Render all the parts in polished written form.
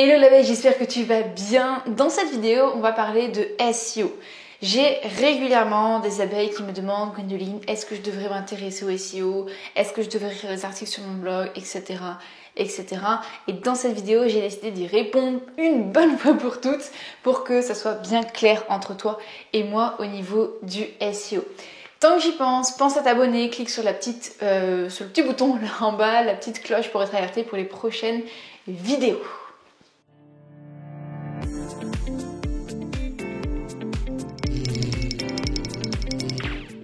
Hello l'abeille, j'espère que tu vas bien. Dans cette vidéo, on va parler de SEO. J'ai régulièrement des abeilles qui me demandent: Gwendoline, est-ce que je devrais m'intéresser au SEO? Est-ce que je devrais écrire des articles sur mon blog, etc. etc. Et dans cette vidéo, j'ai décidé d'y répondre une bonne fois pour toutes pour que ça soit bien clair entre toi et moi au niveau du SEO. Tant que j'y pense à t'abonner, clique sur le petit bouton là en bas, la petite cloche pour être alerté pour les prochaines vidéos.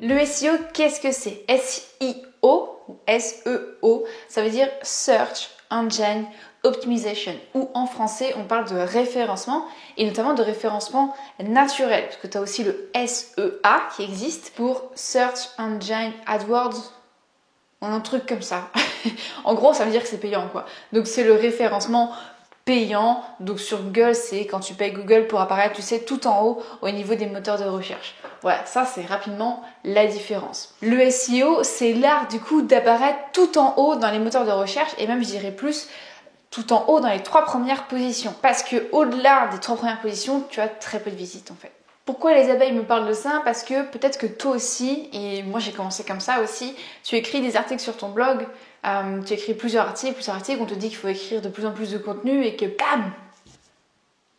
Le SEO, qu'est-ce que c'est? SEO ou SEO, ça veut dire Search Engine Optimization, ou en français on parle de référencement et notamment de référencement naturel, parce que tu as aussi le SEA qui existe pour Search Engine AdWords, un truc comme ça. En gros, ça veut dire que c'est payant quoi. Donc c'est le référencement payant. Donc sur Google, c'est quand tu payes Google pour apparaître, tu sais, tout en haut au niveau des moteurs de recherche. Voilà, ça c'est rapidement la différence. Le SEO, c'est l'art du coup d'apparaître tout en haut dans les moteurs de recherche et même je dirais plus tout en haut dans les 3 premières positions. Parce que au-delà des 3 premières positions, tu as très peu de visites en fait. Pourquoi les abeilles me parlent de ça? Parce que peut-être que toi aussi, et moi j'ai commencé comme ça aussi, tu écris des articles sur ton blog, tu écris plusieurs articles, on te dit qu'il faut écrire de plus en plus de contenu et que bam,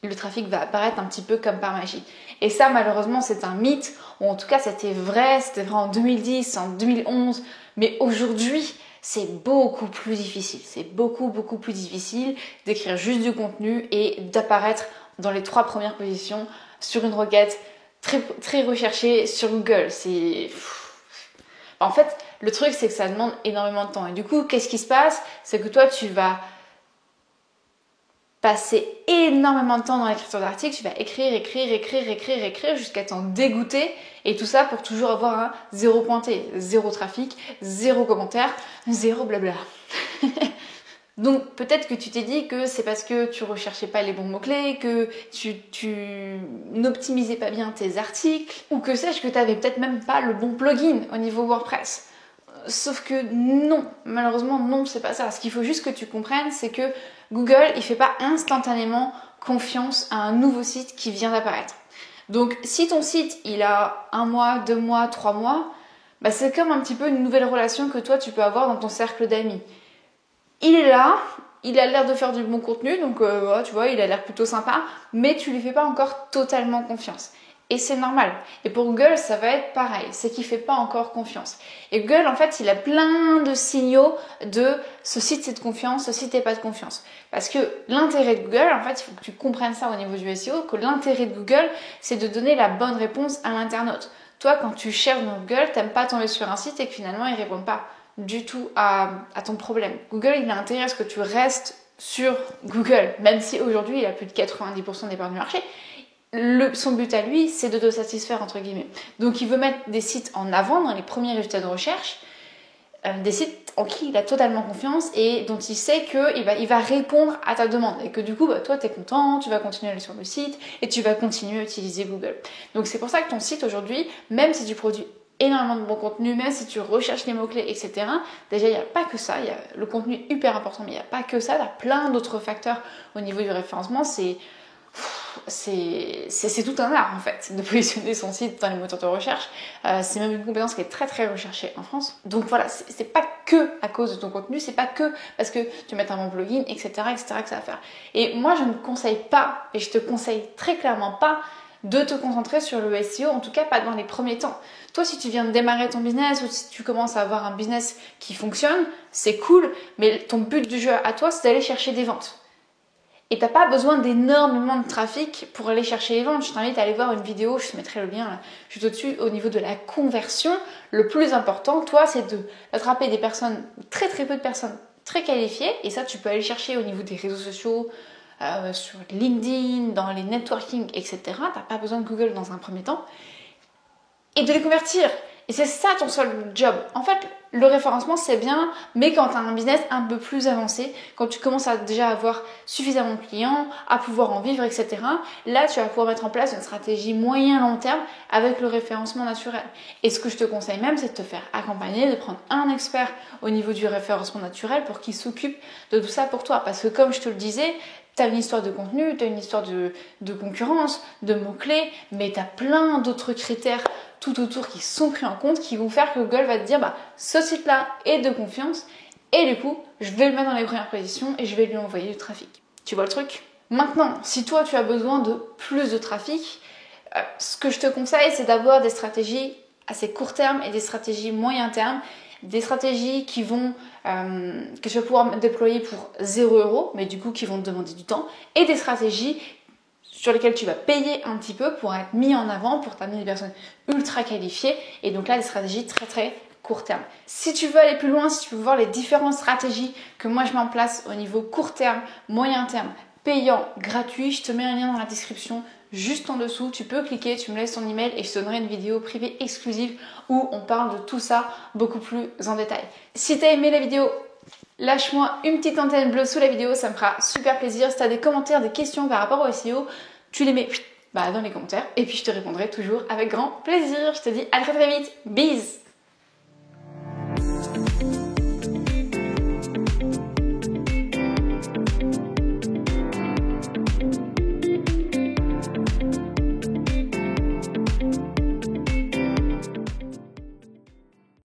le trafic va apparaître un petit peu comme par magie. Et ça malheureusement c'est un mythe, ou en tout cas c'était vrai en 2010, en 2011, mais aujourd'hui c'est beaucoup plus difficile. C'est beaucoup plus difficile d'écrire juste du contenu et d'apparaître dans les 3 premières positions sur une requête très recherchée sur Google. En fait, le truc c'est que ça demande énormément de temps. Et du coup, qu'est-ce qui se passe? C'est que toi, tu vas passer énormément de temps dans l'écriture d'articles, tu vas écrire jusqu'à t'en dégoûter, et tout ça pour toujours avoir un 0 pointé, 0 trafic, 0 commentaire, 0 blabla. Donc peut-être que tu t'es dit que c'est parce que tu recherchais pas les bons mots-clés, que tu n'optimisais pas bien tes articles, ou que sais-je, que tu n'avais peut-être même pas le bon plugin au niveau WordPress. Sauf que non, malheureusement non, c'est pas ça. Ce qu'il faut juste que tu comprennes, c'est que Google, il fait pas instantanément confiance à un nouveau site qui vient d'apparaître. Donc si ton site, il a 1 mois, 2 mois, 3 mois, bah, c'est comme un petit peu une nouvelle relation que toi tu peux avoir dans ton cercle d'amis. Il est là, il a l'air de faire du bon contenu, donc tu vois, il a l'air plutôt sympa, mais tu lui fais pas encore totalement confiance. Et c'est normal. Et pour Google, ça va être pareil, c'est qu'il fait pas encore confiance. Et Google, en fait, il a plein de signaux de ce site c'est de confiance, ce site n'est pas de confiance. Parce que l'intérêt de Google, en fait, il faut que tu comprennes ça au niveau du SEO, que l'intérêt de Google, c'est de donner la bonne réponse à l'internaute. Toi, quand tu cherches dans Google, t'aimes pas tomber sur un site et que finalement, il répond pas du tout à ton problème. Google, il a intérêt à ce que tu restes sur Google, même si aujourd'hui, il a plus de 90% des parts du marché. Son but à lui, c'est de te satisfaire, entre guillemets. Donc, il veut mettre des sites en avant dans les premiers résultats de recherche, des sites en qui il a totalement confiance et dont il sait qu'il va répondre à ta demande. Et que du coup, toi, tu es content, tu vas continuer à aller sur le site et tu vas continuer à utiliser Google. Donc, c'est pour ça que ton site aujourd'hui, même si tu produis énormément de bon contenu, même si tu recherches les mots-clés, etc. Déjà, il n'y a pas que ça, il y a le contenu hyper important, mais il n'y a pas que ça, il y a plein d'autres facteurs au niveau du référencement. C'est tout un art en fait de positionner son site dans les moteurs de recherche. C'est même une compétence qui est très recherchée en France. Donc voilà, c'est pas que à cause de ton contenu, c'est pas que parce que tu mets un bon plugin, etc. que ça va faire. Et moi je ne conseille pas, et je te conseille très clairement pas, de te concentrer sur le SEO, en tout cas pas dans les premiers temps. Toi, si tu viens de démarrer ton business ou si tu commences à avoir un business qui fonctionne, c'est cool, mais ton but du jeu à toi, c'est d'aller chercher des ventes. Et t'as pas besoin d'énormément de trafic pour aller chercher les ventes. Je t'invite à aller voir une vidéo, je te mettrai le lien là, juste au-dessus, au niveau de la conversion. Le plus important, toi, c'est d'attraper des personnes, très peu de personnes très qualifiées, et ça, tu peux aller chercher au niveau des réseaux sociaux, sur LinkedIn, dans les networking, etc. T'as pas besoin de Google dans un premier temps. Et de les convertir. Et c'est ça ton seul job. En fait, le référencement, c'est bien, mais quand tu as un business un peu plus avancé, quand tu commences à déjà avoir suffisamment de clients, à pouvoir en vivre, etc., là, tu vas pouvoir mettre en place une stratégie moyen-long terme avec le référencement naturel. Et ce que je te conseille même, c'est de te faire accompagner, de prendre un expert au niveau du référencement naturel pour qu'il s'occupe de tout ça pour toi. Parce que comme je te le disais, Tu as une histoire de contenu, tu as une histoire de concurrence, de mots-clés, mais tu as plein d'autres critères tout autour qui sont pris en compte, qui vont faire que Google va te dire ce site-là est de confiance et du coup, je vais le mettre dans les premières positions et je vais lui envoyer du trafic. Tu vois le truc? Maintenant, si toi tu as besoin de plus de trafic, ce que je te conseille, c'est d'avoir des stratégies assez court terme et des stratégies moyen terme, des stratégies que tu vas pouvoir déployer pour 0 €, mais du coup qui vont te demander du temps, et des stratégies sur lesquelles tu vas payer un petit peu pour être mis en avant, pour t'amener des personnes ultra qualifiées, et donc là des stratégies très très court terme. Si tu veux aller plus loin, si tu veux voir les différentes stratégies que moi je mets en place au niveau court terme, moyen terme, payant, gratuit, je te mets un lien dans la description juste en dessous, tu peux cliquer, tu me laisses ton email et je te donnerai une vidéo privée exclusive où on parle de tout ça beaucoup plus en détail. Si tu as aimé la vidéo, lâche-moi une petite antenne bleue sous la vidéo, ça me fera super plaisir. Si tu as des commentaires, des questions par rapport au SEO, tu les mets dans les commentaires et puis je te répondrai toujours avec grand plaisir. Je te dis à très très vite, bisous.